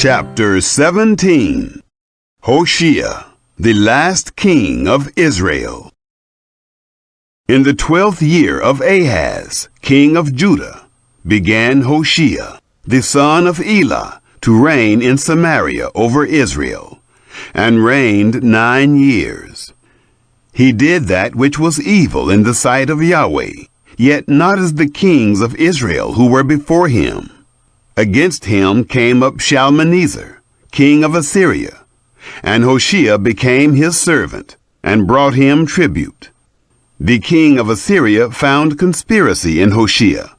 Chapter 17. Hoshea, the last king of Israel. In the 12th year of Ahaz, king of Judah, began Hoshea, the son of Elah, to reign in Samaria over Israel, and reigned 9 years. He did that which was evil in the sight of Yahweh, yet not as the kings of Israel who were before him. Against him came up Shalmaneser, king of Assyria, and Hoshea became his servant, and brought him tribute. The king of Assyria found conspiracy in Hoshea,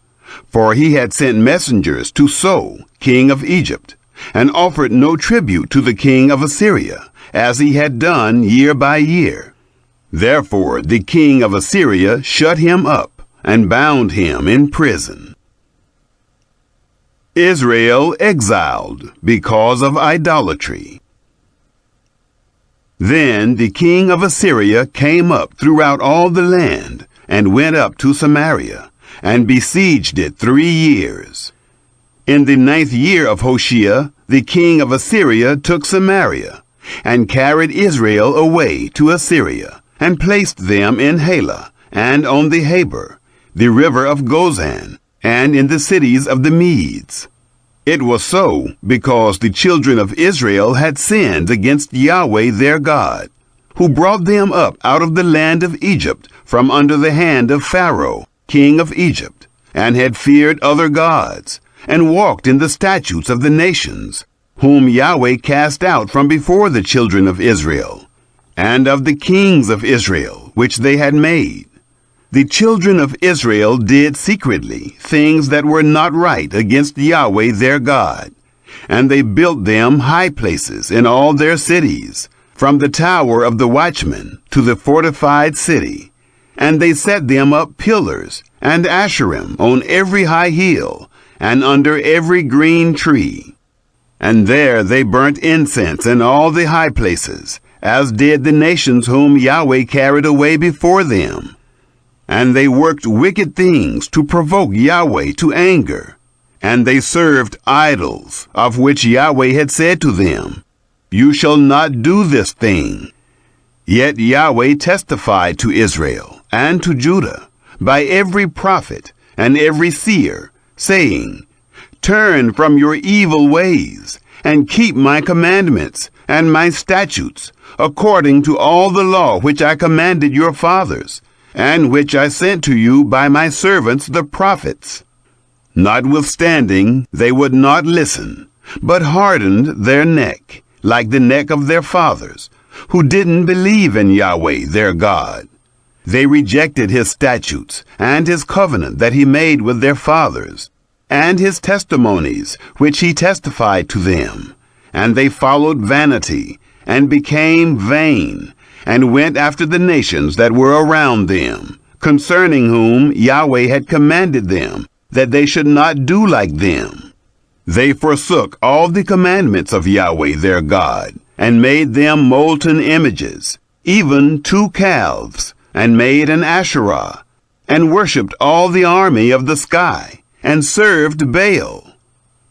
for he had sent messengers to So, king of Egypt, and offered no tribute to the king of Assyria, as he had done year by year. Therefore the king of Assyria shut him up, and bound him in prison. Israel exiled because of idolatry. Then the king of Assyria came up throughout all the land, and went up to Samaria, and besieged it 3 years. In the 9th year of Hoshea, the king of Assyria took Samaria, and carried Israel away to Assyria, and placed them in Halah, and on the Habor, the river of Gozan, and in the cities of the Medes. It was so because the children of Israel had sinned against Yahweh their God, who brought them up out of the land of Egypt from under the hand of Pharaoh, king of Egypt, and had feared other gods, and walked in the statutes of the nations, whom Yahweh cast out from before the children of Israel, and of the kings of Israel, which they had made. The children of Israel did secretly things that were not right against Yahweh their God, and they built them high places in all their cities, from the tower of the watchman to the fortified city. And they set them up pillars and Asherim on every high hill, and under every green tree. And there they burnt incense in all the high places, as did the nations whom Yahweh carried away before them. And they worked wicked things to provoke Yahweh to anger. And they served idols, of which Yahweh had said to them, "You shall not do this thing." Yet Yahweh testified to Israel and to Judah by every prophet and every seer, saying, "Turn from your evil ways, and keep my commandments and my statutes, according to all the law which I commanded your fathers, and which I sent to you by my servants the prophets." Notwithstanding, they would not listen, but hardened their neck, like the neck of their fathers, who didn't believe in Yahweh their God. They rejected his statutes and his covenant that he made with their fathers, and his testimonies which he testified to them. And they followed vanity, and became vain, and went after the nations that were around them, concerning whom Yahweh had commanded them, that they should not do like them. They forsook all the commandments of Yahweh their God, and made them molten images, even 2 calves, and made an Asherah, and worshipped all the army of the sky, and served Baal.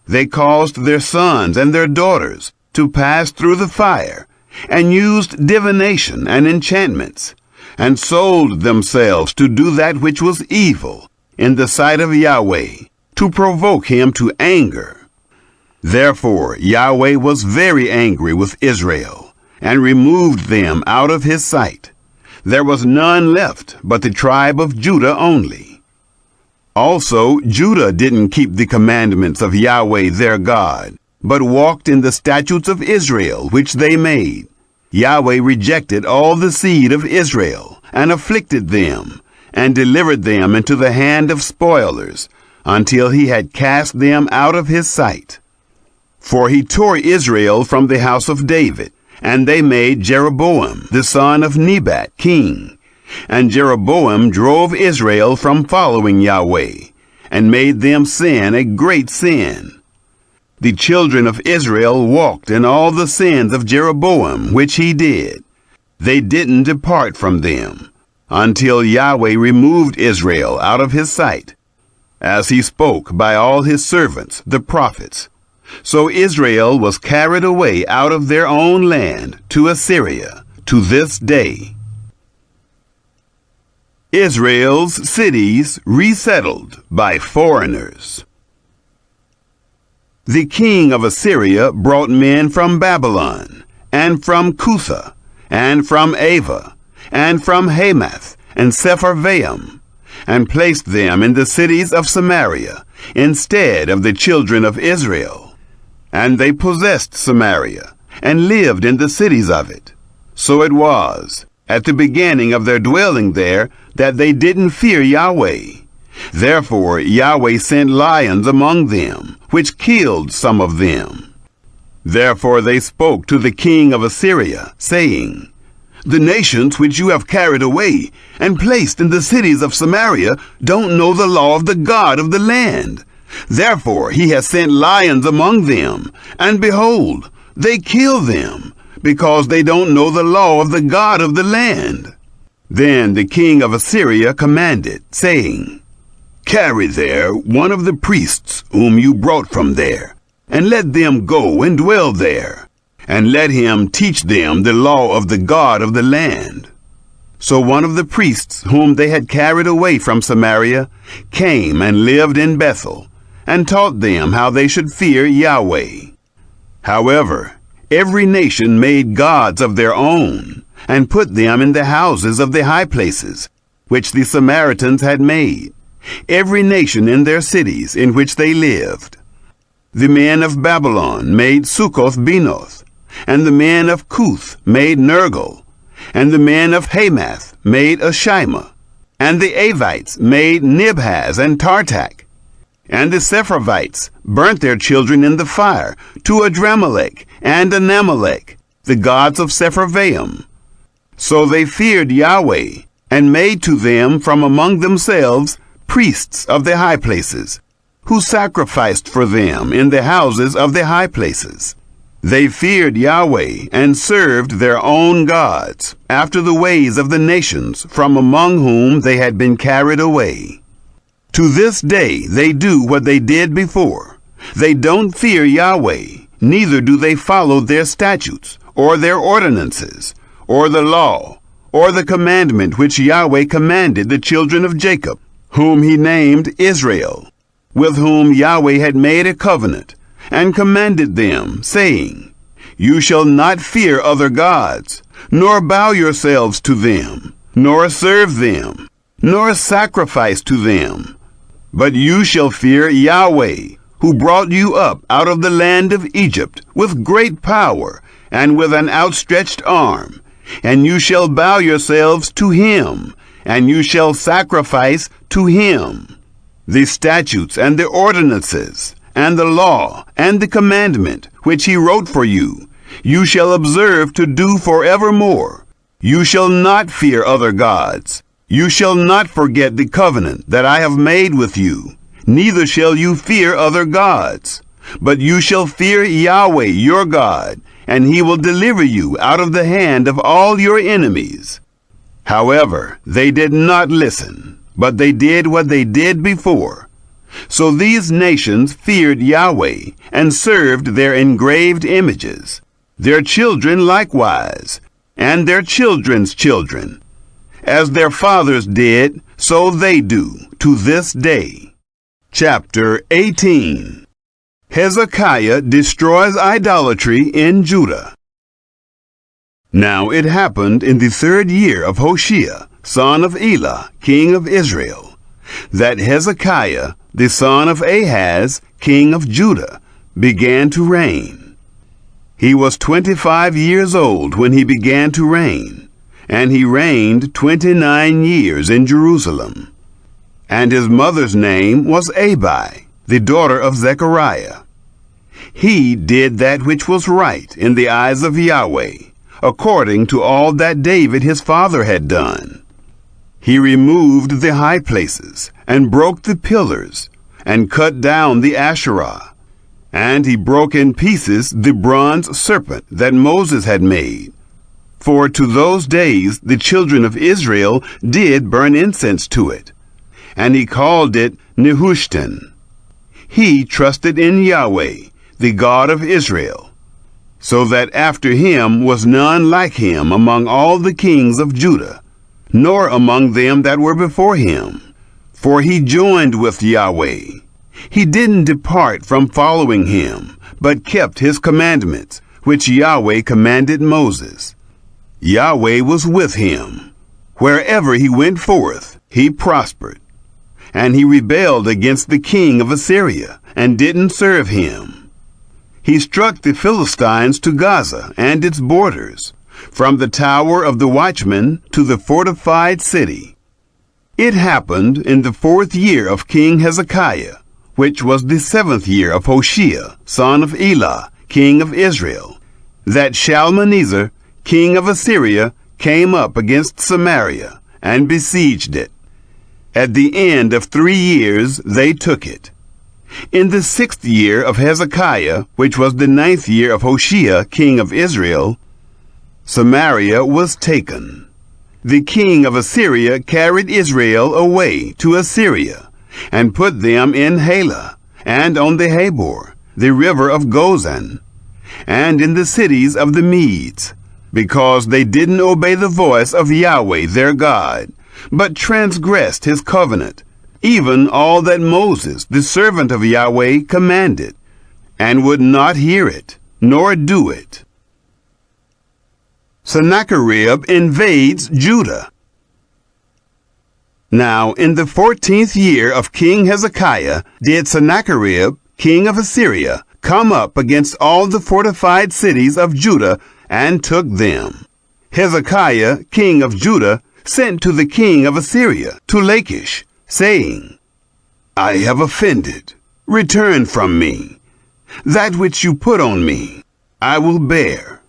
They caused their sons and their daughters to pass through the fire, and used divination and enchantments, and sold themselves to do that which was evil in the sight of Yahweh, to provoke him to anger. Therefore Yahweh was very angry with Israel, and removed them out of his sight. There was none left but the tribe of Judah only. Also Judah didn't keep the commandments of Yahweh their God, but walked in the statutes of Israel which they made. Yahweh rejected all the seed of Israel, and afflicted them, and delivered them into the hand of spoilers, until he had cast them out of his sight. For he tore Israel from the house of David, and they made Jeroboam the son of Nebat king. And Jeroboam drove Israel from following Yahweh, and made them sin a great sin. The children of Israel walked in all the sins of Jeroboam which he did. They didn't depart from them, until Yahweh removed Israel out of his sight, as he spoke by all his servants the prophets, So Israel was carried away out of their own land to Assyria to this day. Israel's cities resettled by foreigners. The king of Assyria brought men from Babylon, and from Cutha, and from Ava, and from Hamath, and Sepharvaim, and placed them in the cities of Samaria, instead of the children of Israel. And they possessed Samaria, and lived in the cities of it. So it was, at the beginning of their dwelling there, that they didn't fear Yahweh. Therefore Yahweh sent lions among them, which killed some of them. Therefore they spoke to the king of Assyria, saying, The nations which you have carried away, and placed in the cities of Samaria, don't know the law of the God of the land. Therefore he has sent lions among them, and behold, they kill them, because they don't know the law of the God of the land. Then the king of Assyria commanded, saying, Carry there one of the priests whom you brought from there, and let them go and dwell there, and let him teach them the law of the God of the land. So one of the priests whom they had carried away from Samaria came and lived in Bethel, and taught them how they should fear Yahweh. However, every nation made gods of their own, and put them in the houses of the high places, which the Samaritans had made, every nation in their cities in which they lived. The men of Babylon made Succoth-Benoth, and the men of Cuth made Nergal, and the men of Hamath made Ashima, and the Avites made Nibhaz and Tartak, and the Sepharvites burnt their children in the fire to Adramelech and Anamelech, the gods of Sepharvaim. So they feared Yahweh, and made to them from among themselves priests of the high places, who sacrificed for them in the houses of the high places. They feared Yahweh, and served their own gods, after the ways of the nations from among whom they had been carried away. To this day they do what they did before. They don't fear Yahweh, neither do they follow their statutes, or their ordinances, or the law, or the commandment which Yahweh commanded the children of Jacob, whom he named Israel, with whom Yahweh had made a covenant, and commanded them, saying, You shall not fear other gods, nor bow yourselves to them, nor serve them, nor sacrifice to them. But you shall fear Yahweh, who brought you up out of the land of Egypt with great power and with an outstretched arm. And you shall bow yourselves to him, and you shall sacrifice to him. The statutes and the ordinances, and the law, and the commandment, which he wrote for you, you shall observe to do forevermore. You shall not fear other gods. You shall not forget the covenant that I have made with you, neither shall you fear other gods. But you shall fear Yahweh your God, and he will deliver you out of the hand of all your enemies. However, they did not listen, but they did what they did before. So these nations feared Yahweh, and served their engraved images, their children likewise, and their children's children. As their fathers did, so they do to this day. Chapter 18. Hezekiah destroys idolatry in Judah. Now it happened in the 3rd year of Hoshea, son of Elah, king of Israel, that Hezekiah, the son of Ahaz, king of Judah, began to reign. He was 25 years old when he began to reign, and he reigned 29 years in Jerusalem. And his mother's name was Abi, the daughter of Zechariah. He did that which was right in the eyes of Yahweh, according to all that David his father had done. He removed the high places, and broke the pillars, and cut down the Asherah. And he broke in pieces the bronze serpent that Moses had made. For to those days the children of Israel did burn incense to it. And he called it Nehushtan. He trusted in Yahweh, the God of Israel, so that after him was none like him among all the kings of Judah, nor among them that were before him. For he joined with Yahweh. He didn't depart from following him, but kept his commandments, which Yahweh commanded Moses. Yahweh was with him. Wherever he went forth, he prospered. And he rebelled against the king of Assyria, and didn't serve him. He struck the Philistines to Gaza and its borders, from the tower of the watchman to the fortified city. It happened in the 4th year of King Hezekiah, which was the 7th year of Hoshea, son of Elah, king of Israel, that Shalmaneser, king of Assyria, came up against Samaria and besieged it. At the end of 3 years they took it. In the 6th year of Hezekiah, which was the 9th year of Hoshea, king of Israel, Samaria was taken. The king of Assyria carried Israel away to Assyria, and put them in Halah, and on the Habor, the river of Gozan, and in the cities of the Medes, because they didn't obey the voice of Yahweh their God, but transgressed his covenant, even all that Moses, the servant of Yahweh, commanded, and would not hear it, nor do it. Sennacherib invades Judah. Now in the 14th year of King Hezekiah did Sennacherib, king of Assyria, come up against all the fortified cities of Judah, and took them. Hezekiah, king of Judah, sent to the king of Assyria, to Lachish, saying, I have offended. Return from me. That which you put on me, I will bear.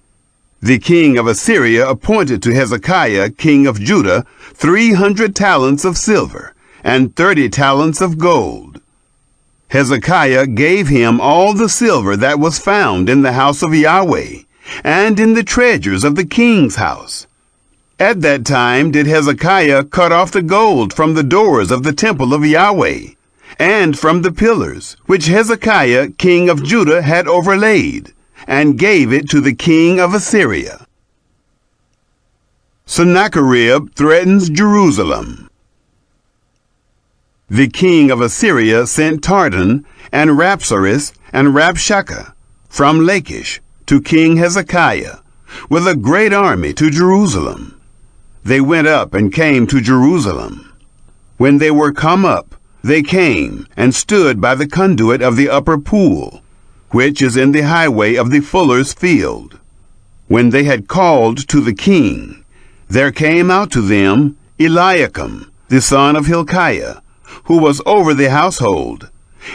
The king of Assyria appointed to Hezekiah, king of Judah, 300 talents of silver, and 30 talents of gold. Hezekiah gave him all the silver that was found in the house of Yahweh, and in the treasures of the king's house. At that time did Hezekiah cut off the gold from the doors of the temple of Yahweh, and from the pillars, which Hezekiah, king of Judah, had overlaid, and gave it to the king of Assyria. Sennacherib threatens Jerusalem. The king of Assyria sent Tartan, and Rapsaris, and Rabshakeh from Lachish to King Hezekiah, with a great army to Jerusalem. They went up and came to Jerusalem. When they were come up, they came and stood by the conduit of the upper pool, which is in the highway of the fuller's field. When they had called to the king, there came out to them Eliakim, the son of Hilkiah, who was over the household,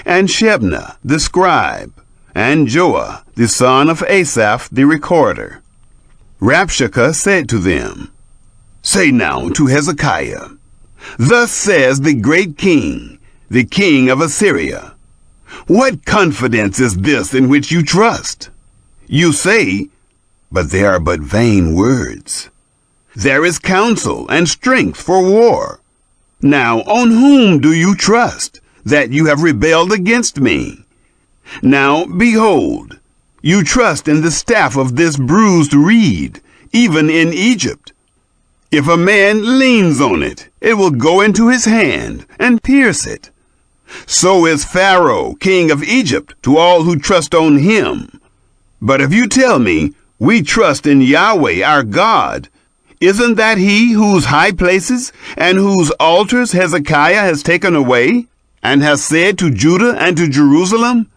and Shebna, the scribe, and Joah, the son of Asaph, the recorder. Rabshakeh said to them, Say now to Hezekiah, Thus says the great king, the king of Assyria, What confidence is this in which you trust? You say, but they are but vain words. There is counsel and strength for war. Now on whom do you trust, that you have rebelled against me? Now behold, you trust in the staff of this bruised reed, even in Egypt. If a man leans on it, it will go into his hand and pierce it. So is Pharaoh, king of Egypt, to all who trust on him. But if you tell me, we trust in Yahweh our God, isn't that he whose high places and whose altars Hezekiah has taken away, and has said to Judah and to Jerusalem,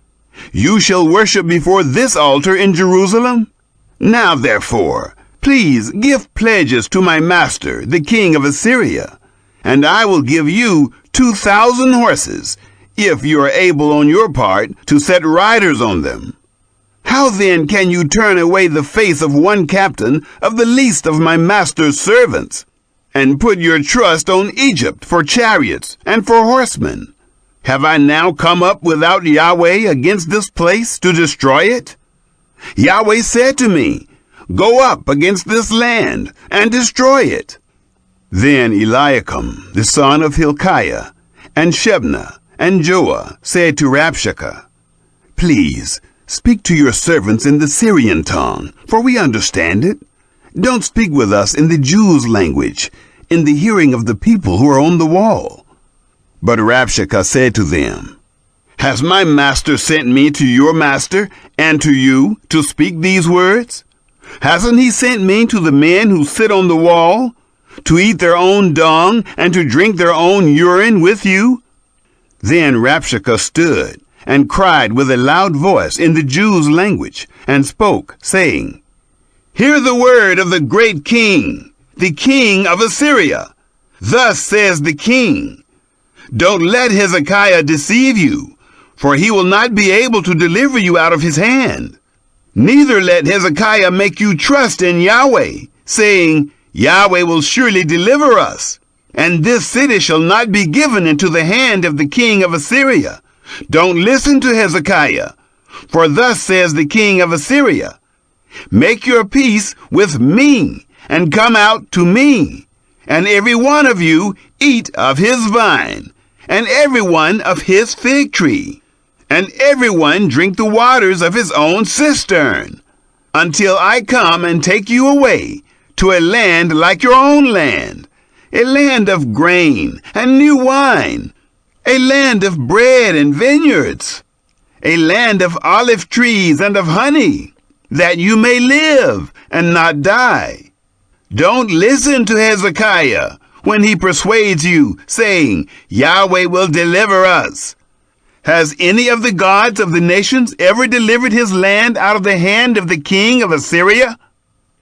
You shall worship before this altar in Jerusalem? Now therefore, please give pledges to my master, the king of Assyria, and I will give you 2,000 horses, if you are able on your part to set riders on them. How then can you turn away the face of one captain of the least of my master's servants, and put your trust on Egypt for chariots and for horsemen? Have I now come up without Yahweh against this place to destroy it? Yahweh said to me, Go up against this land and destroy it. Then Eliakim, the son of Hilkiah, and Shebna, and Joah said to Rabshakeh, Please, Speak to your servants in the Syrian tongue, for we understand it. Don't speak with us in the Jews' language, in the hearing of the people who are on the wall." But Rabshakeh said to them, "Has my master sent me to your master and to you to speak these words? Hasn't he sent me to the men who sit on the wall, to eat their own dung and to drink their own urine with you?" Then Rabshakeh stood and cried with a loud voice in the Jews' language, and spoke, saying, "Hear the word of the great king, the king of Assyria. Thus says the king, don't let Hezekiah deceive you, for he will not be able to deliver you out of his hand. Neither let Hezekiah make you trust in Yahweh, saying, Yahweh will surely deliver us, and this city shall not be given into the hand of the king of Assyria. Don't listen to Hezekiah, for thus says the king of Assyria, make your peace with me, and come out to me, and every one of you eat of his vine, and every one of his fig tree, and every one drink the waters of his own cistern, until I come and take you away to a land like your own land, a land of grain and new wine, a land of bread and vineyards, a land of olive trees and of honey, that you may live and not die. Don't listen to Hezekiah when he persuades you, saying, Yahweh will deliver us. Has any of the gods of the nations ever delivered his land out of the hand of the king of Assyria?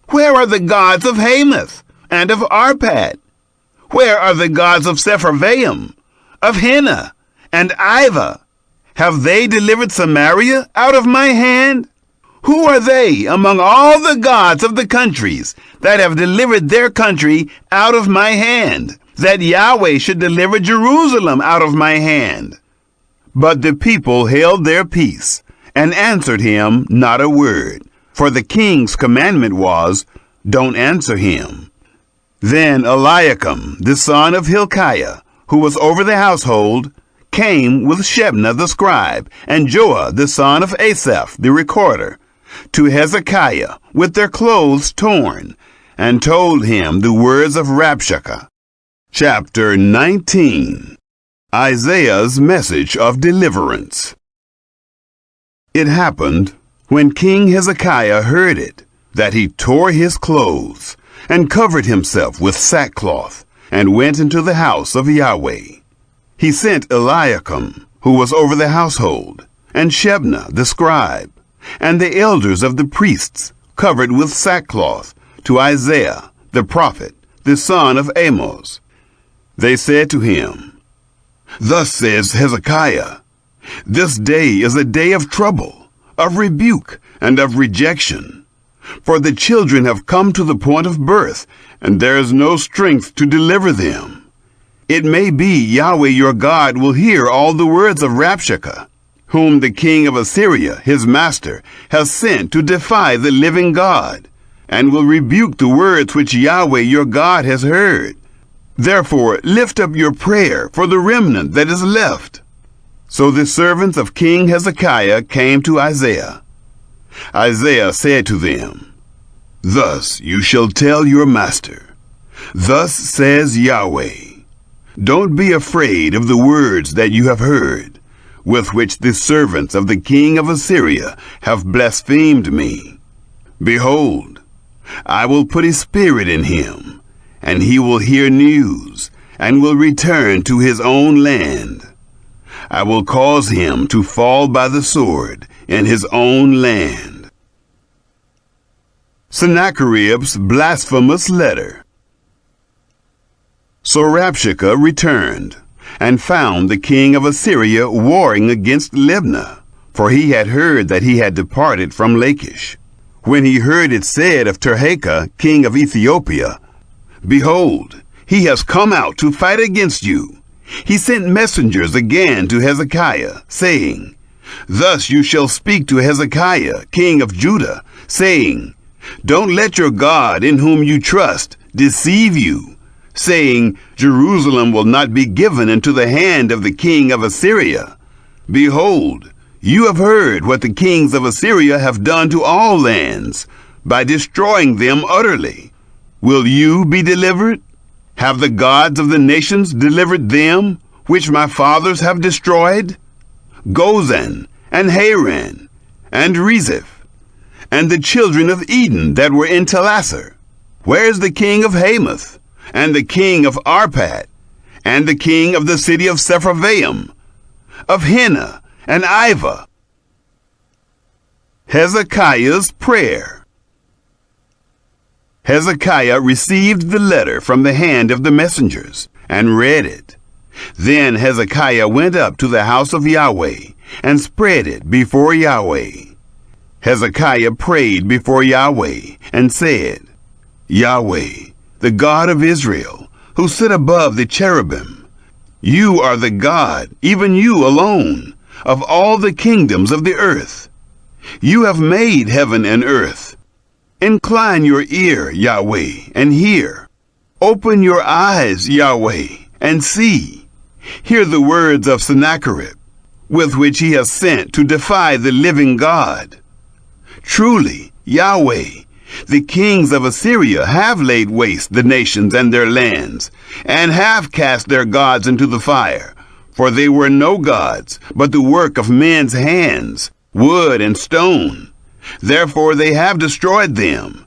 Where are the gods of Hamath and of Arpad? Where are the gods of Sepharvaim, of Hena, and Iva? Have they delivered Samaria out of my hand? Who are they among all the gods of the countries that have delivered their country out of my hand, that Yahweh should deliver Jerusalem out of my hand? But the people held their peace, and answered him not a word, for the king's commandment was, don't answer him. Then Eliakim, the son of Hilkiah, who was over the household, came with Shebna the scribe, and Joah the son of Asaph the recorder, to Hezekiah with their clothes torn, and told him the words of Rabshakeh. Chapter 19. Isaiah's message of deliverance. It happened, when King Hezekiah heard it, that he tore his clothes, and covered himself with sackcloth, and went into the house of Yahweh. He sent Eliakim, who was over the household, and Shebna the scribe, and the elders of the priests, covered with sackcloth, to Isaiah the prophet, the son of Amos. They said to him, Thus says Hezekiah, This day is a day of trouble, of rebuke, and of rejection. For the children have come to the point of birth, and there is no strength to deliver them. It may be Yahweh your God will hear all the words of Rabshakeh, whom the king of Assyria, his master, has sent to defy the living God, and will rebuke the words which Yahweh your God has heard. Therefore lift up your prayer for the remnant that is left. So the servants of King Hezekiah came to Isaiah. Isaiah said to them, Thus you shall tell your master, Thus says Yahweh, Don't be afraid of the words that you have heard, with which the servants of the king of Assyria have blasphemed me. Behold, I will put a spirit in him, and he will hear news, and will return to his own land. I will cause him to fall by the sword in his own land. Sennacherib's blasphemous letter. So Rabshakeh returned, and found the king of Assyria warring against Libnah, for he had heard that he had departed from Lachish. When he heard it said of Tirhakah, king of Ethiopia, Behold, he has come out to fight against you. He sent messengers again to Hezekiah, saying, Thus you shall speak to Hezekiah, king of Judah, saying, Don't let your God in whom you trust deceive you, saying, Jerusalem will not be given into the hand of the king of Assyria. Behold, You have heard what the kings of Assyria have done to all lands, by destroying them utterly. Will you be delivered? Have the gods of the nations delivered them, which my fathers have destroyed? Gozan, and Haran, and Rezeph, and the children of Eden that were in Telassar. Where is the king of Hamath, and the king of Arpad, and the king of the city of Sepharvaim, of Hena and Ivah? Hezekiah's prayer. Hezekiah received the letter from the hand of the messengers, and read it. Then Hezekiah went up to the house of Yahweh, and spread it before Yahweh. Hezekiah prayed before Yahweh, and said, Yahweh, the God of Israel, who sit above the cherubim, you are the God, even you alone, of all the kingdoms of the earth. You have made heaven and earth. Incline your ear, Yahweh, and hear. Open your eyes, Yahweh, and see. Hear the words of Sennacherib, with which he has sent to defy the living God. Truly, Yahweh, the kings of Assyria have laid waste the nations and their lands, and have cast their gods into the fire. For they were no gods, but the work of men's hands, wood and stone. Therefore they have destroyed them.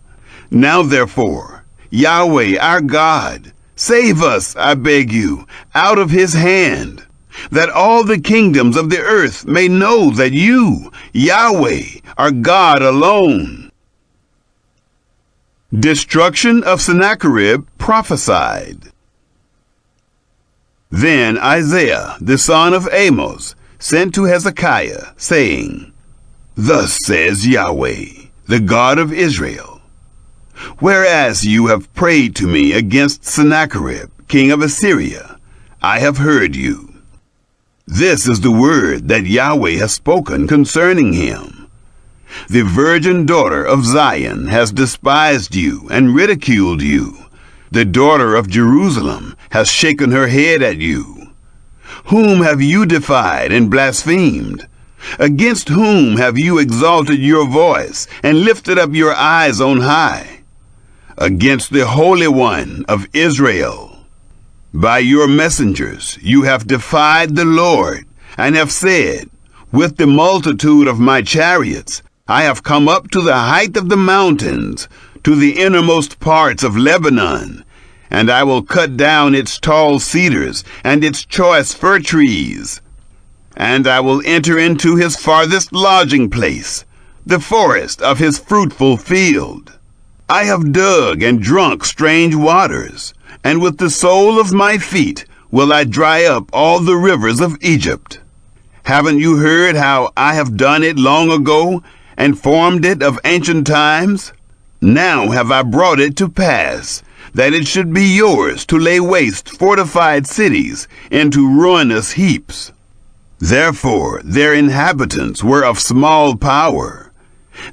Now therefore, Yahweh our God, save us, I beg you, out of his hand, that all the kingdoms of the earth may know that you, Yahweh, are God alone. Destruction of Sennacherib prophesied. Then Isaiah, the son of Amos, sent to Hezekiah, saying, Thus says Yahweh, the God of Israel, whereas you have prayed to me against Sennacherib, king of Assyria, I have heard you. This is the word that Yahweh has spoken concerning him. The virgin daughter of Zion has despised you and ridiculed you. The daughter of Jerusalem has shaken her head at you. Whom have you defied and blasphemed? Against whom have you exalted your voice and lifted up your eyes on high? Against the Holy One of Israel. By your messengers you have defied the Lord, and have said, With the multitude of my chariots I have come up to the height of the mountains, to the innermost parts of Lebanon, and I will cut down its tall cedars and its choice fir trees. And I will enter into his farthest lodging place, the forest of his fruitful field. I have dug and drunk strange waters, and with the sole of my feet will I dry up all the rivers of Egypt. Haven't you heard how I have done it long ago, and formed it of ancient times? Now have I brought it to pass, that it should be yours to lay waste fortified cities into ruinous heaps. Therefore their inhabitants were of small power.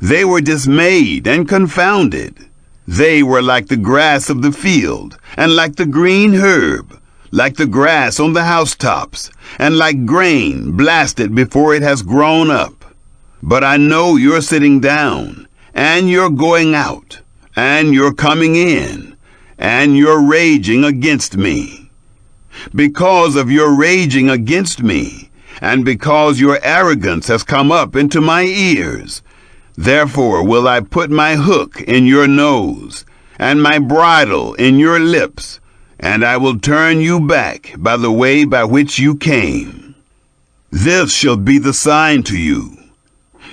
They were dismayed and confounded. They were like the grass of the field, and like the green herb, like the grass on the housetops, and like grain blasted before it has grown up. But I know you're sitting down, and you're going out, and you're coming in, and you're raging against me. Because of your raging against me, and because your arrogance has come up into my ears, therefore will I put my hook in your nose, and my bridle in your lips, and I will turn you back by the way by which you came. This shall be the sign to you.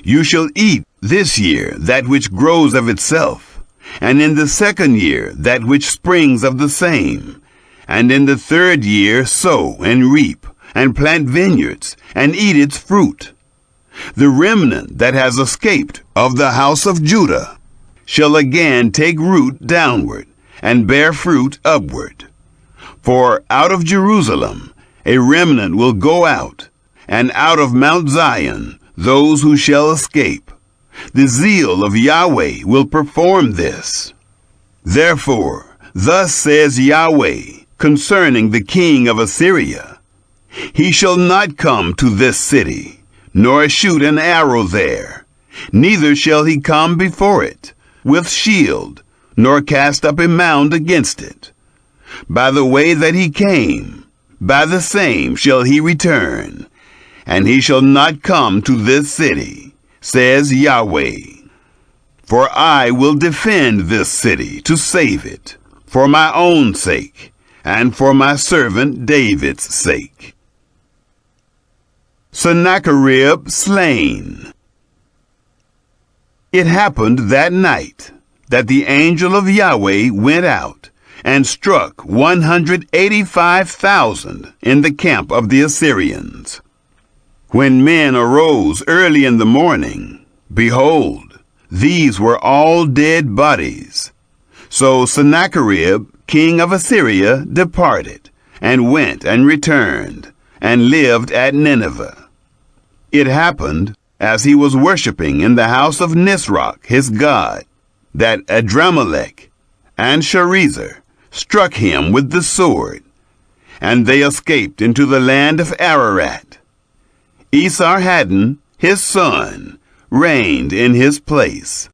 You shall eat this year that which grows of itself, and in the second year that which springs of the same, and in the third year sow and reap, and plant vineyards, and eat its fruit. The remnant that has escaped of the house of Judah shall again take root downward, and bear fruit upward. For out of Jerusalem a remnant will go out, and out of Mount Zion those who shall escape. The zeal of Yahweh will perform this. Therefore, thus says Yahweh concerning the king of Assyria, He shall not come to this city, nor shoot an arrow there. Neither shall he come before it with shield, nor cast up a mound against it. By the way that he came, by the same shall he return, and he shall not come to this city, says Yahweh. For I will defend this city to save it, for my own sake, and for my servant David's sake. Sennacherib slain. It happened that night that the angel of Yahweh went out and struck 185,000 in the camp of the Assyrians. When men arose early in the morning, behold, these were all dead bodies. So Sennacherib, king of Assyria, departed, and went and returned, and lived at Nineveh. It happened, as he was worshipping in the house of Nisroch his god, that Adramelech and Sharezer struck him with the sword, and they escaped into the land of Ararat. Esarhaddon, his son, reigned in his place.